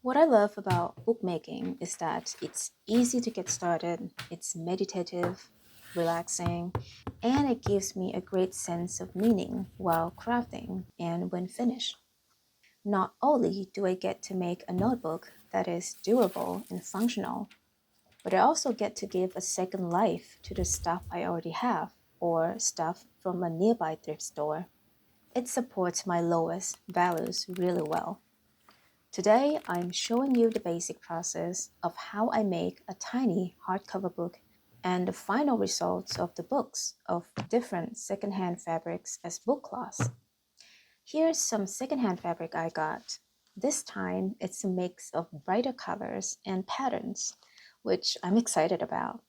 What I love about bookmaking is that it's easy to get started, it's meditative, relaxing, and it gives me a great sense of meaning while crafting and when finished. Not only do I get to make a notebook that is durable and functional, but I also get to give a second life to the stuff I already have or stuff from a nearby thrift store. It supports my lowest values really well. Today, I'm showing you the basic process of how I make a tiny hardcover book and the final results of the books of different secondhand fabrics as bookcloths. Here's some secondhand fabric I got. This time, it's a mix of brighter colors and patterns, which I'm excited about.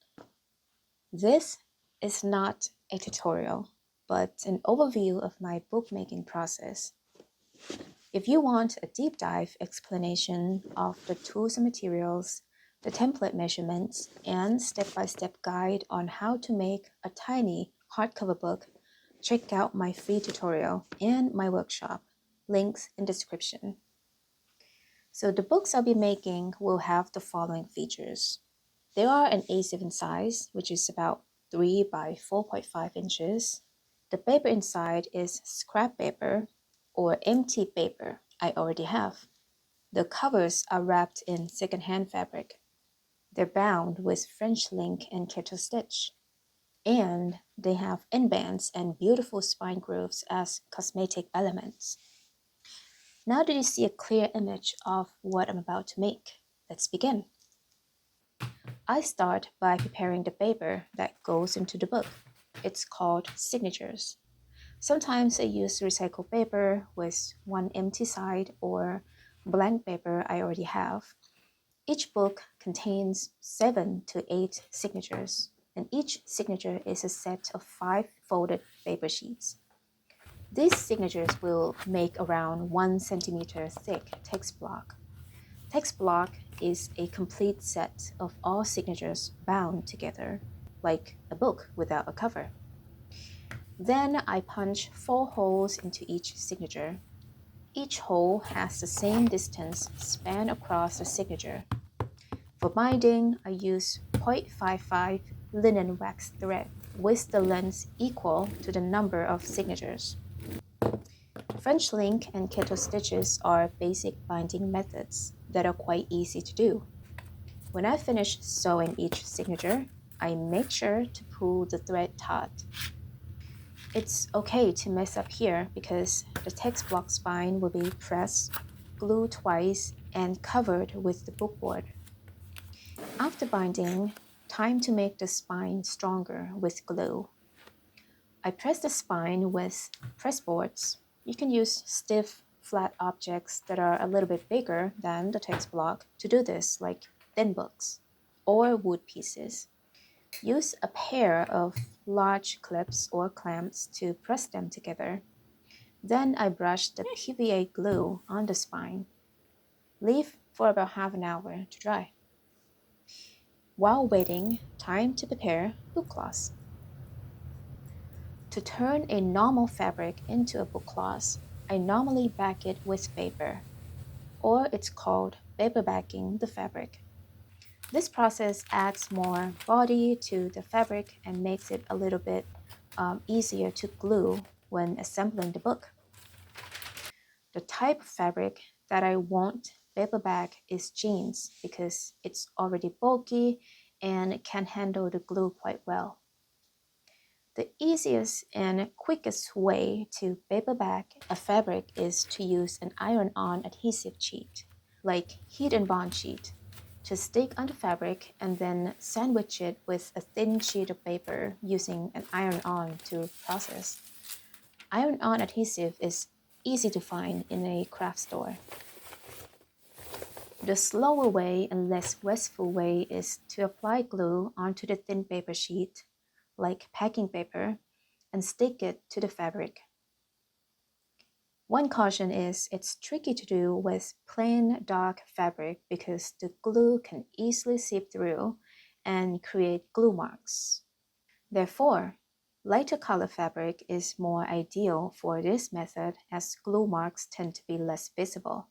This is not a tutorial, but an overview of my bookmaking process. If you want a deep dive explanation of the tools and materials, the template measurements, and step-by-step guide on how to make a tiny hardcover book, check out my free tutorial and my workshop, links in description. So the books I'll be making will have the following features. They are an A7 size, which is about 3 by 4.5 inches. The paper inside is scrap paper or empty paper I already have. The covers are wrapped in secondhand fabric. They're bound with French link and kettle stitch. And they have endbands and beautiful spine grooves as cosmetic elements. Now that you see a clear image of what I'm about to make, let's begin. I start by preparing the paper that goes into the book. It's called signatures. Sometimes I use recycled paper with one empty side or blank paper I already have. Each book contains 7 to 8 signatures, and each signature is a set of 5 folded paper sheets. These signatures will make around 1 centimeter thick text block. Text block is a complete set of all signatures bound together, like a book without a cover. Then I punch 4 holes into each signature. Each hole has the same distance span across the signature. For binding, I use 0.55 linen wax thread with the length equal to the number of signatures. French link and kettle stitches are basic binding methods that are quite easy to do. When I finish sewing each signature, I make sure to pull the thread taut. It's okay to mess up here because the text block spine will be pressed, glued twice, and covered with the bookboard. After binding, time to make the spine stronger with glue. I press the spine with press boards. You can use stiff, flat objects that are a little bit bigger than the text block to do this, like thin books or wood pieces. Use a pair of large clips or clamps to press them together. Then I brush the PVA glue on the spine. Leave for about half an hour to dry. While waiting, time to prepare bookcloths. To turn a normal fabric into a bookcloth, I normally back it with paper, or it's called paper backing the fabric. This process adds more body to the fabric and makes it a little bit easier to glue when assembling the book. The type of fabric that I want paperback is jeans because it's already bulky and can handle the glue quite well. The easiest and quickest way to paperback a fabric is to use an iron-on adhesive sheet, like heat and bond sheet, to stick on the fabric and then sandwich it with a thin sheet of paper using an iron-on to process. Iron-on adhesive is easy to find in a craft store. The slower way and less wasteful way is to apply glue onto the thin paper sheet, like packing paper, and stick it to the fabric. One caution is it's tricky to do with plain dark fabric because the glue can easily seep through and create glue marks. Therefore, lighter color fabric is more ideal for this method as glue marks tend to be less visible.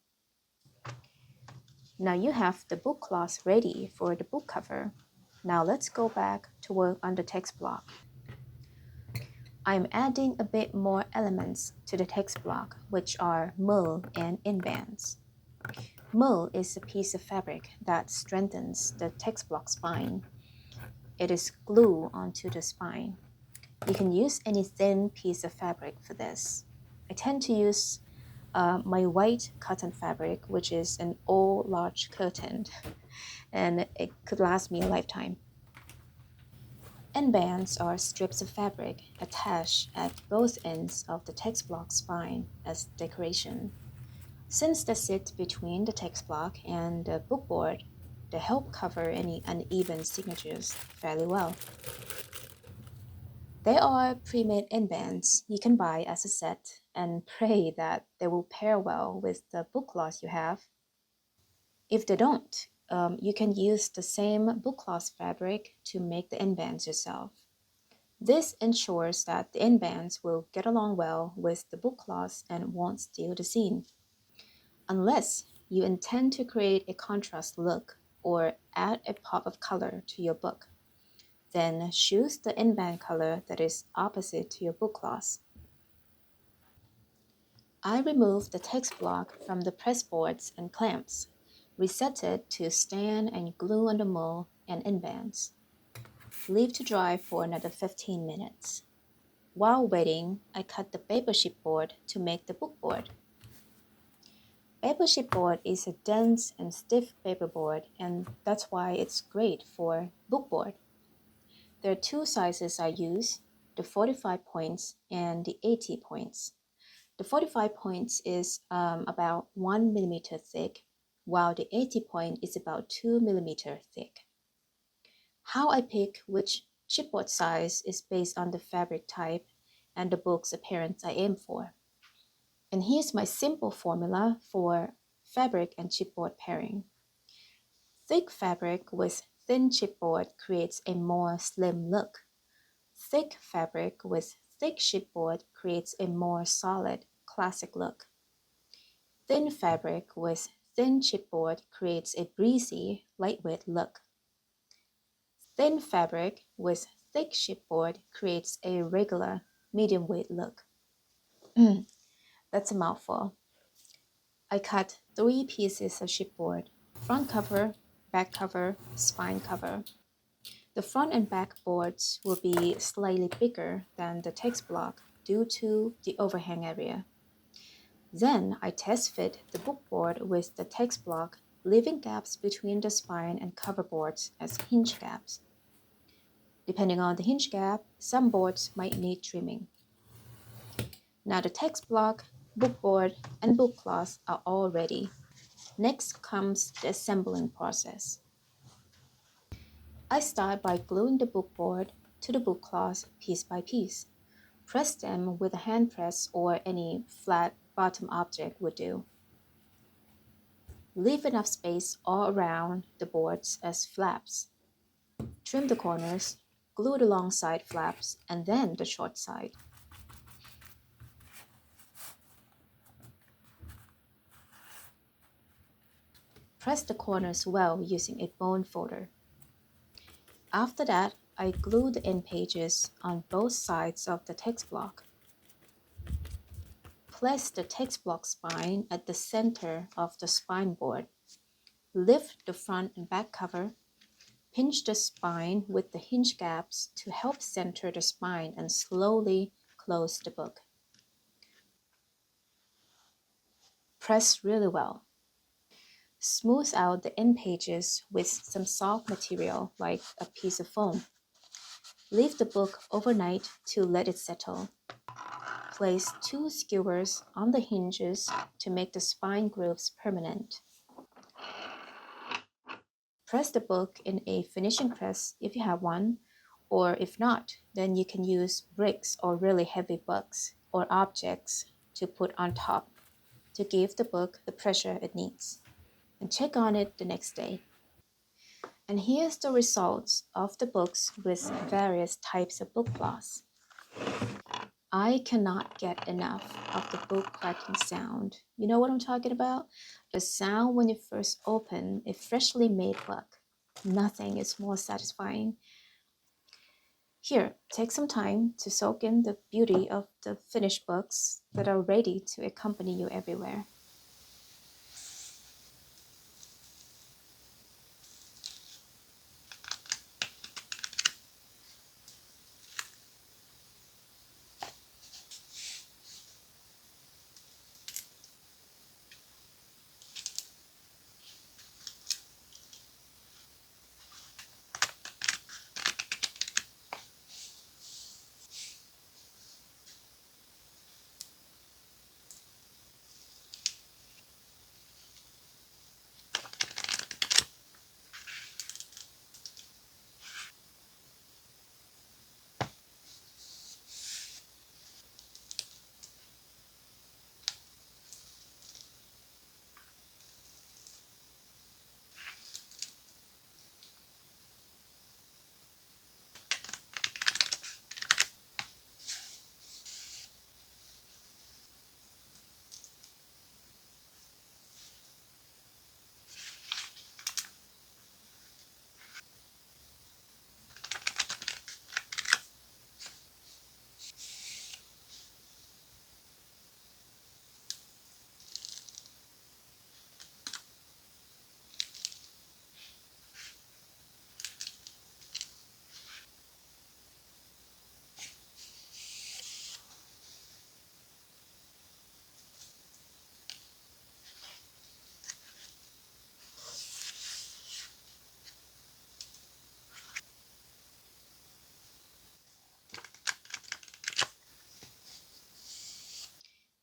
Now you have the book cloth ready for the book cover. Now let's go back to work on the text block. I'm adding a bit more elements to the text block, which are mull and inbands. Mull is a piece of fabric that strengthens the text block spine. It is glue onto the spine. You can use any thin piece of fabric for this. I tend to use my white cotton fabric, which is an all large curtain, and it could last me a lifetime. End bands are strips of fabric attached at both ends of the text block spine as decoration. Since they sit between the text block and the bookboard, they help cover any uneven signatures fairly well. They are pre-made end bands you can buy as a set and pray that they will pair well with the bookcloth you have. If they don't, you can use the same bookcloth fabric to make the end bands yourself. This ensures that the end bands will get along well with the bookcloth and won't steal the scene. Unless you intend to create a contrast look or add a pop of color to your book, then choose the end band color that is opposite to your bookcloth. I remove the text block from the press boards and clamps, reset it to stand and glue on the mull and end bands. Leave to dry for another 15 minutes. While waiting, I cut the paper chipboard to make the bookboard. Paper chipboard is a dense and stiff paperboard, and that's why it's great for bookboard. There are two sizes I use, the 45 points and the 80 points. The 45 points is about 1 millimeter thick, while the 80 point is about 2 millimeter thick. How I pick which chipboard size is based on the fabric type and the book's appearance I aim for. And here's my simple formula for fabric and chipboard pairing. Thick fabric with thin chipboard creates a more slim look. Thick fabric with thick chipboard creates a more solid, classic look. Thin fabric with thin chipboard creates a breezy, lightweight look. Thin fabric with thick chipboard creates a regular, medium weight look. That's a mouthful. I cut 3 pieces of chipboard: front cover, back cover, spine cover. The front and back boards will be slightly bigger than the text block due to the overhang area. Then I test fit the bookboard with the text block, leaving gaps between the spine and cover boards as hinge gaps. Depending on the hinge gap, some boards might need trimming. Now the text block, bookboard, and bookcloth are all ready. Next comes the assembling process. I start by gluing the bookboard to the bookcloth piece by piece. Press them with a hand press or any flat bottom object would do. Leave enough space all around the boards as flaps. Trim the corners, glue the long side flaps, and then the short side. Press the corners well using a bone folder. After that, I glue the end pages on both sides of the text block. Place the text block spine at the center of the spine board. Lift the front and back cover. Pinch the spine with the hinge gaps to help center the spine and slowly close the book. Press really well. Smooth out the end pages with some soft material like a piece of foam. Leave the book overnight to let it settle. Place 2 skewers on the hinges to make the spine grooves permanent. Press the book in a finishing press if you have one, or if not, then you can use bricks or really heavy books or objects to put on top to give the book the pressure it needs. And check on it the next day. And here's the results of the books with various types of book cloths. I cannot get enough of the book cracking sound. You know what I'm talking about? The sound when you first open a freshly made book. Nothing is more satisfying. Here, take some time to soak in the beauty of the finished books that are ready to accompany you everywhere.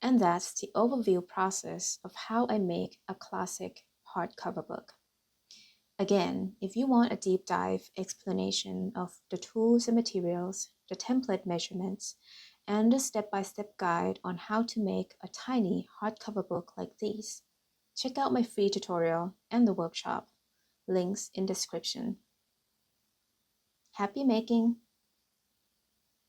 And that's the overview process of how I make a classic hardcover book. Again, if you want a deep dive explanation of the tools and materials, the template measurements, and a step-by-step guide on how to make a tiny hardcover book like these, check out my free tutorial and the workshop. Links in description. Happy making!